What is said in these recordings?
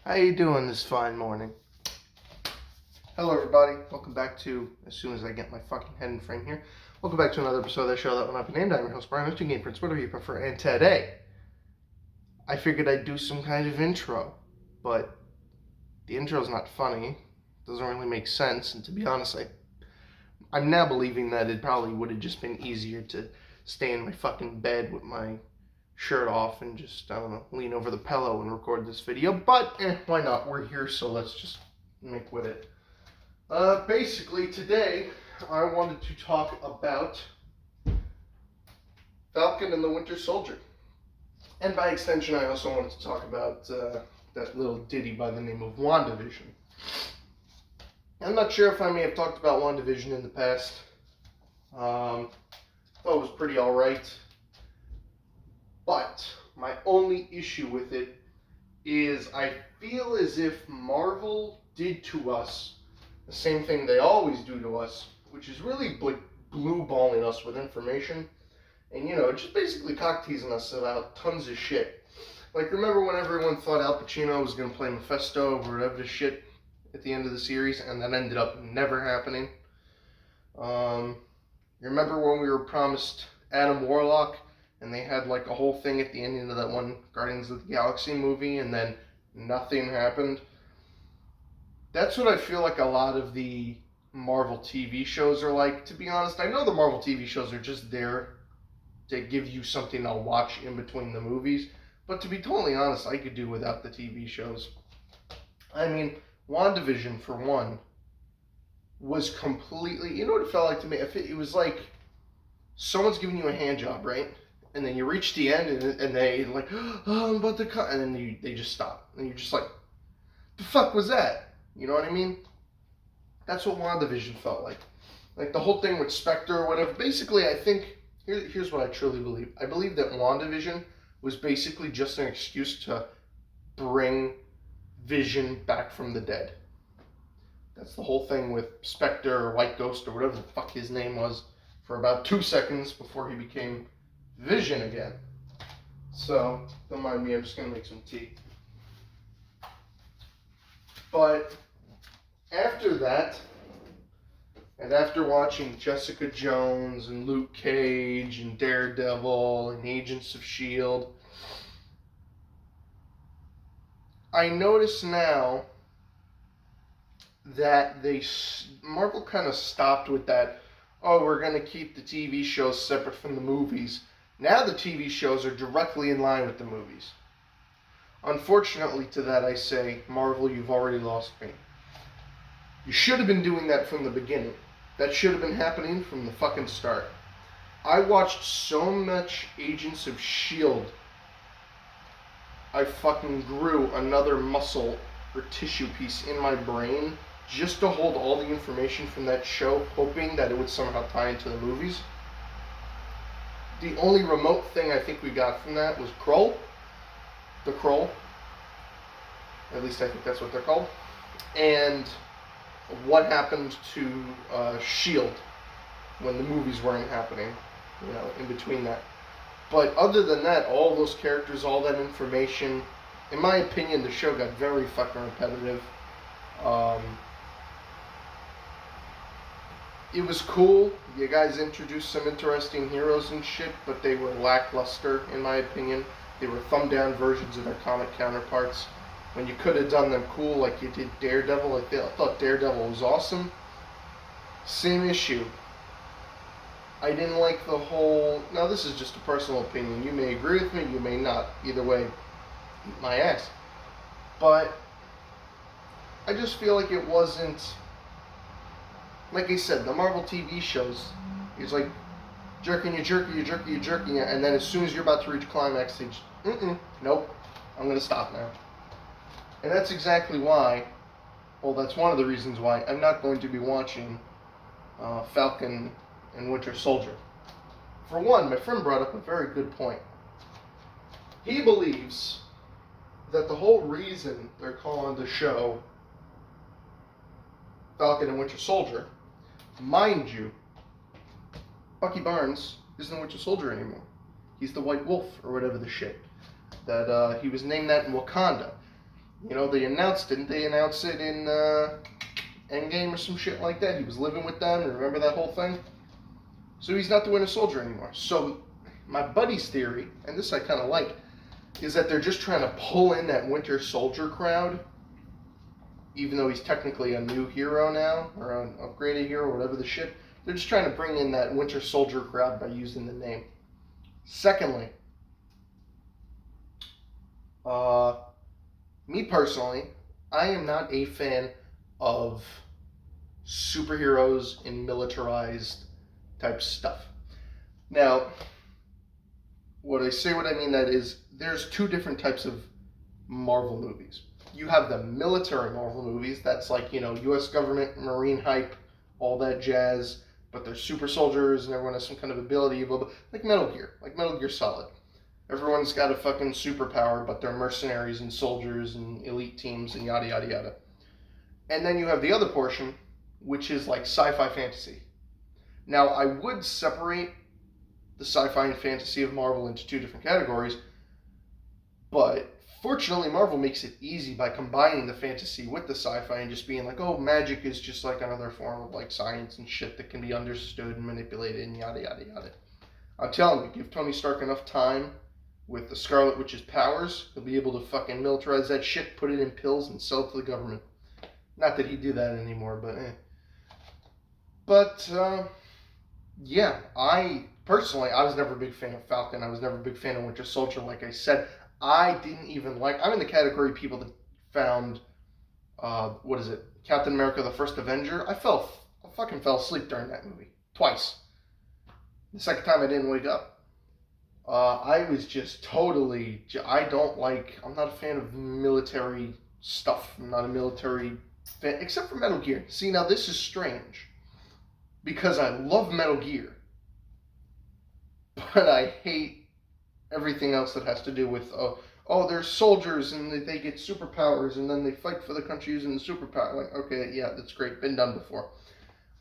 How you doing this fine morning? Hello everybody, welcome back to, as soon as I get my fucking head in frame here, welcome back to another episode of the show that will not be named. I'm your host Brian, hosting Game Prince, whatever you prefer, and today, I figured I'd do some kind of intro, but the intro's not funny, doesn't really make sense, and to be honest, I'm now believing that it probably would have just been easier to stay in my fucking bed with my shirt off and just, I don't know, lean over the pillow and record this video, but why not? We're here, so let's just make with it. Basically, today, I wanted to talk about Falcon and the Winter Soldier. And by extension, I also wanted to talk about that little ditty by the name of WandaVision. I'm not sure if I may have talked about WandaVision in the past. Thought it was pretty alright. But my only issue with it is I feel as if Marvel did to us the same thing they always do to us, which is really blue balling us with information and, just basically cock teasing us about tons of shit. Like, remember when everyone thought Al Pacino was going to play Mephisto or whatever the shit at the end of the series, and that ended up never happening? You remember when we were promised Adam Warlock? And they had like a whole thing at the ending of that one Guardians of the Galaxy movie, and then nothing happened. That's what I feel like a lot of the Marvel TV shows are like. To be honest, I know the Marvel TV shows are just there to give you something to watch in between the movies. But to be totally honest, I could do without the TV shows. I mean, WandaVision, for one, was completely... You know what it felt like to me? It was like someone's giving you a hand job, right? And then you reach the end, and they like, oh, I'm about to cut, and then they just stop, and you're just like, the fuck was that? You know what I mean? That's what WandaVision felt like. Like the whole thing with Spectre or whatever. Basically, I think here's what I truly believe. I believe that WandaVision was basically just an excuse to bring Vision back from the dead. That's the whole thing with Spectre or White Ghost or whatever the fuck his name was for about 2 seconds before he became Vision again. So, don't mind me, I'm just going to make some tea. But after that, and after watching Jessica Jones and Luke Cage and Daredevil and Agents of S.H.I.E.L.D., I notice now that Marvel kind of stopped with that, oh, we're going to keep the TV shows separate from the movies. Now the TV shows are directly in line with the movies. Unfortunately to that I say, Marvel, you've already lost me. You should have been doing that from the beginning. That should have been happening from the fucking start. I watched so much Agents of S.H.I.E.L.D. I fucking grew another muscle or tissue piece in my brain just to hold all the information from that show, hoping that it would somehow tie into the movies. The only remote thing I think we got from that was Krull. The Krull. At least I think that's what they're called. And what happened to S.H.I.E.L.D. when the movies weren't happening, in between that. But other than that, all those characters, all that information, in my opinion, the show got very fucking repetitive. It was cool. You guys introduced some interesting heroes and shit, but they were lackluster, in my opinion. They were thumbed-down versions of their comic counterparts. When you could have done them cool like you did Daredevil. I thought Daredevil was awesome. Same issue. I didn't like the whole... Now, this is just a personal opinion. You may agree with me, you may not. Either way, eat my ass. But I just feel like it wasn't... Like I said, the Marvel TV shows, it's like jerking you, and then as soon as you're about to reach climax, they just, nope, I'm going to stop now. And that's exactly why, well, that's one of the reasons why I'm not going to be watching Falcon and Winter Soldier. For one, my friend brought up a very good point. He believes that the whole reason they're calling the show Falcon and Winter Soldier, mind you, Bucky Barnes isn't the Winter Soldier anymore. He's the White Wolf, or whatever the shit. That he was named that in Wakanda. You know, didn't they announce it in Endgame or some shit like that? He was living with them, remember that whole thing? So he's not the Winter Soldier anymore. So my buddy's theory, and this I kind of like, is that they're just trying to pull in that Winter Soldier crowd, even though he's technically a new hero now, or an upgraded hero, whatever the shit. They're just trying to bring in that Winter Soldier crowd by using the name. Secondly, me personally, I am not a fan of superheroes in militarized type stuff. Now, what I mean that is, there's two different types of Marvel movies. You have the military Marvel movies, that's like, you know, U.S. government, Marine hype, all that jazz, but they're super soldiers and everyone has some kind of ability, blah, blah, like Metal Gear Solid. Everyone's got a fucking superpower, but they're mercenaries and soldiers and elite teams and yada, yada, yada. And then you have the other portion, which is like sci-fi fantasy. Now, I would separate the sci-fi and fantasy of Marvel into two different categories, but fortunately, Marvel makes it easy by combining the fantasy with the sci-fi and just being like, oh, magic is just like another form of like science and shit that can be understood and manipulated and yada, yada, yada. I'm telling you, give Tony Stark enough time with the Scarlet Witch's powers, he'll be able to fucking militarize that shit, put it in pills, and sell it to the government. Not that he'd do that anymore, but eh. But, yeah, I was never a big fan of Falcon. I was never a big fan of Winter Soldier, like I said. I'm in the category of people that found, Captain America the First Avenger. I fucking fell asleep during that movie. Twice. The second time I didn't wake up. I was just totally, I'm not a fan of military stuff. I'm not a military fan, except for Metal Gear. See, now this is strange, because I love Metal Gear, but I hate everything else that has to do with, they're soldiers and they get superpowers and then they fight for the country using the superpower. Like, okay, yeah, that's great, been done before.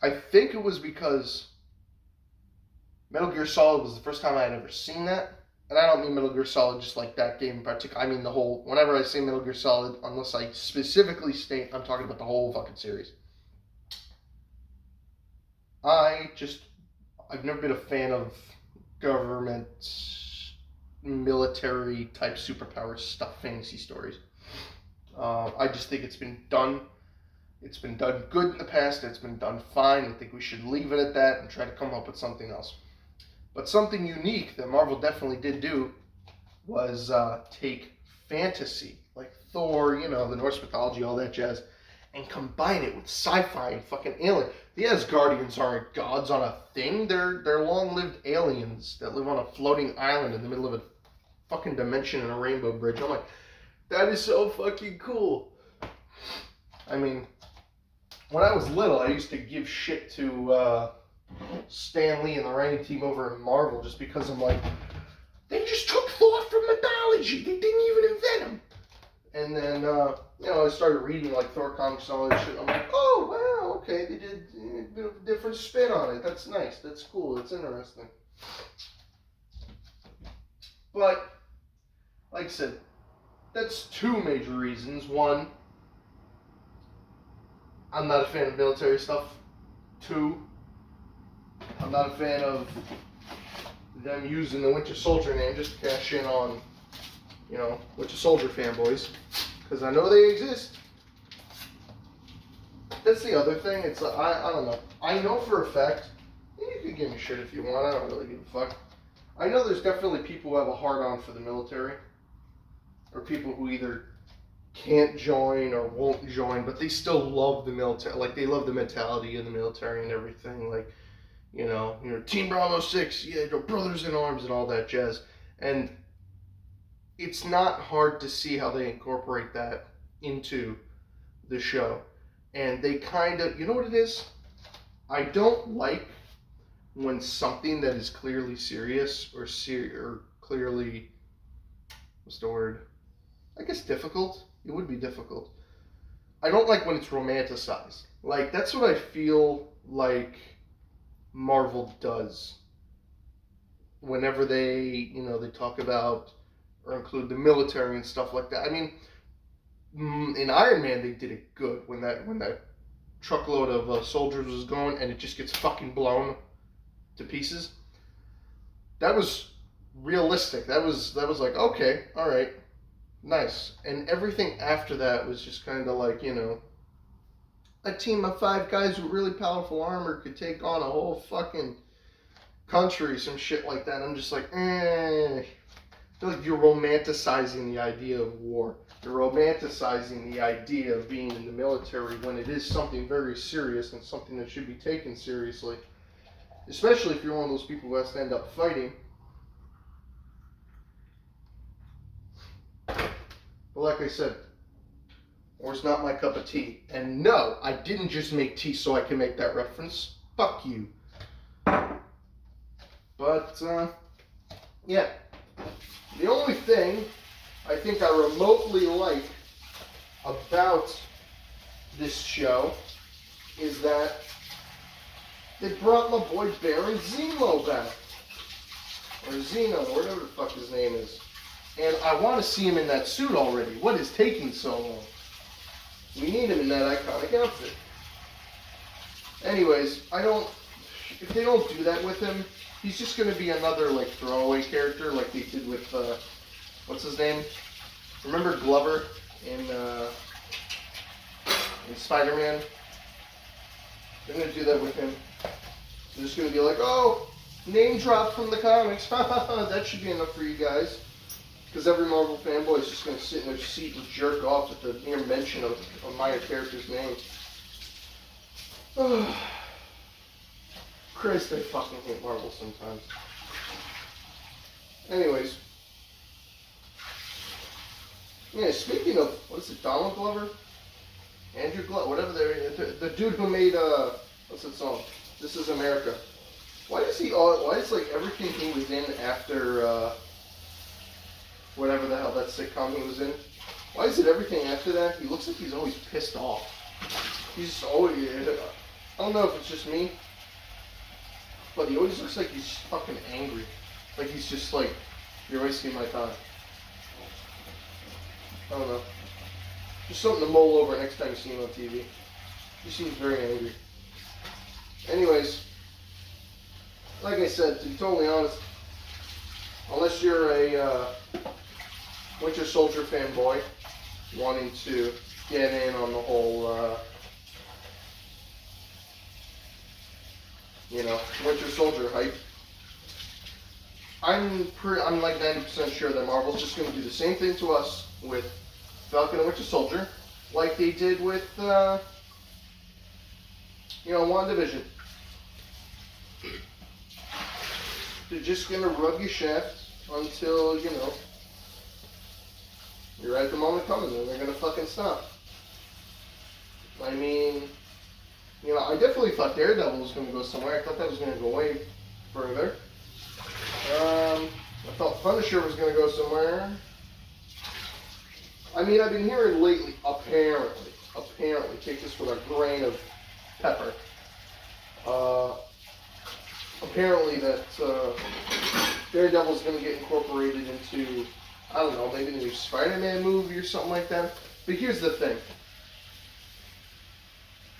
I think it was because Metal Gear Solid was the first time I had ever seen that. And I don't mean Metal Gear Solid just like that game in particular. I mean the whole, whenever I say Metal Gear Solid, unless I specifically state, I'm talking about the whole fucking series. I've never been a fan of government, military type superpower stuff, fantasy stories. I just think it's been done good in the past, it's been done fine. I think we should leave it at that and try to come up with something else. But something unique that Marvel definitely did do was take fantasy, like Thor, you know, the Norse mythology, all that jazz, and combine it with sci-fi and fucking alien. The Asgardians aren't gods on a thing. They're long-lived aliens that live on a floating island in the middle of a fucking dimension in a rainbow bridge. I'm like, that is so fucking cool. I mean, when I was little, I used to give shit to Stan Lee and the writing team over at Marvel just because I'm like, they just took Thor from mythology. They didn't even invent him. And then, I started reading like Thor comics and all that shit. I'm like, oh, wow, okay, they did a different spin on it. That's nice. That's cool. That's interesting. But, like I said, that's two major reasons. One, I'm not a fan of military stuff. Two, I'm not a fan of them using the Winter Soldier name just to cash in on, Winter Soldier fanboys. Because I know they exist. That's the other thing. It's I don't know. I know for a fact, and you can give me shit if you want. I don't really give a fuck. I know there's definitely people who have a hard-on for the military. Or people who either can't join or won't join, but they still love the military. Like, they love the mentality of the military and everything. Like, Team Bravo 6, yeah, brothers in arms and all that jazz. And it's not hard to see how they incorporate that into the show. And they kind of, you know what it is? I don't like when something that is clearly serious or clearly, what's the word? I guess difficult. It would be difficult. I don't like when it's romanticized. Like, that's what I feel like Marvel does whenever they talk about or include the military and stuff like that. I mean, in Iron Man they did it good when that truckload of soldiers was going and it just gets fucking blown to pieces. That was realistic. That was like, okay, all right, nice. And everything after that was just kind of like, you know, a team of 5 guys with really powerful armor could take on a whole fucking country, some shit like that. I'm just like, I feel like you're romanticizing the idea of war. You're romanticizing the idea of being in the military when it is something very serious and something that should be taken seriously. Especially if you're one of those people who has to end up fighting. But like I said, war's not my cup of tea. And no, I didn't just make tea so I can make that reference. Fuck you. But, yeah. The only thing I think I remotely like about this show is that they brought my boy Baron Zemo back. Or Zeno, or whatever the fuck his name is. And I want to see him in that suit already. What is taking so long? We need him in that iconic outfit. Anyways, if they don't do that with him, he's just going to be another, like, throwaway character like they did with, what's his name? Remember Glover in Spider-Man? They're going to do that with him. They're just going to be like, oh, name drop from the comics. That should be enough for you guys. Because every Marvel fanboy is just going to sit in their seat and jerk off at the mere mention of a minor character's name. Christ, I fucking hate Marvel sometimes. Anyways. Yeah, speaking of, what is it, Donald Glover? Andrew Glover, whatever the dude who made, what's that song? This Is America. Why is like everything he was in after, whatever the hell that sitcom he was in, why is it everything after that, he looks like he's always pissed off. He's always, I don't know if it's just me, but he always looks like he's fucking angry. Like he's just like, you're wasting my time. I don't know. Just something to mull over next time you see him on TV. He seems very angry. Anyways, like I said, to be totally honest, unless you're a Winter Soldier fanboy wanting to get in on the whole, Winter Soldier hype, I'm like 90% sure that Marvel's just going to do the same thing to us with Falcon and Winter Soldier, like they did with, WandaVision. They're just going to rub you shaft until, you're at the moment coming, and they're going to fucking stop. I mean, I definitely thought Daredevil was going to go somewhere. I thought that was going to go way further. I thought Punisher was going to go somewhere. I mean, I've been hearing lately, apparently, take this with a grain of pepper, apparently that Daredevil's going to get incorporated into, I don't know, maybe the new Spider-Man movie or something like that. But here's the thing.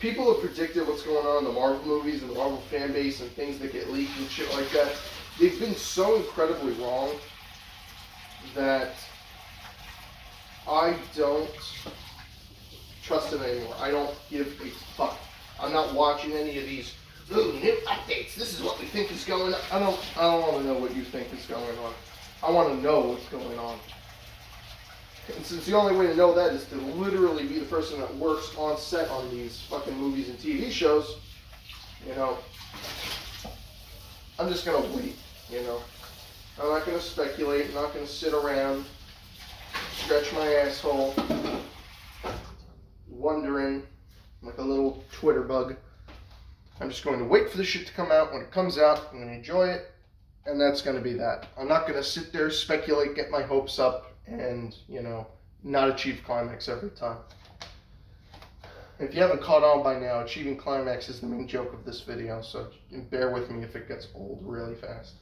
People have predicted what's going on in the Marvel movies and the Marvel fan base and things that get leaked and shit like that. They've been so incredibly wrong that I don't trust it anymore. I don't give a fuck. I'm not watching any of these, ooh, new updates. This is what we think is going on. I don't want to know what you think is going on. I want to know what's going on. And since the only way to know that is to literally be the person that works on set on these fucking movies and TV shows, I'm just going to wait, I'm not going to speculate. I'm not going to sit around, stretch my asshole, wondering like a little Twitter bug. I'm just going to wait for the shit to come out. When it comes out, I'm going to enjoy it, and that's going to be that. I'm not going to sit there, speculate, get my hopes up, and, not achieve climax every time. If you haven't caught on by now, achieving climax is the main joke of this video, so bear with me if it gets old really fast.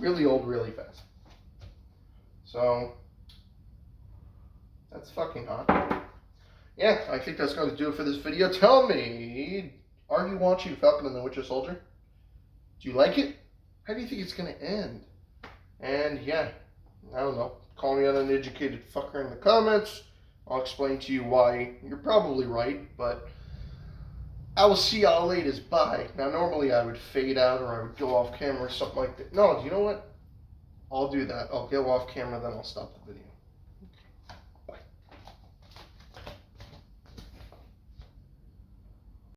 Really old really fast. So, that's fucking hot. yeah, I think that's going to do it for this video. Tell me, are you watching Falcon and the Winter Soldier? Do you like it? How do you think it's going to end? And yeah, I don't know. Call me an uneducated fucker in the comments. I'll explain to you why you're probably right, but I will see y'all later. Bye. Now, normally I would fade out or I would go off camera or something like that. No, you know what? I'll do that. I'll go off camera, then I'll stop the video.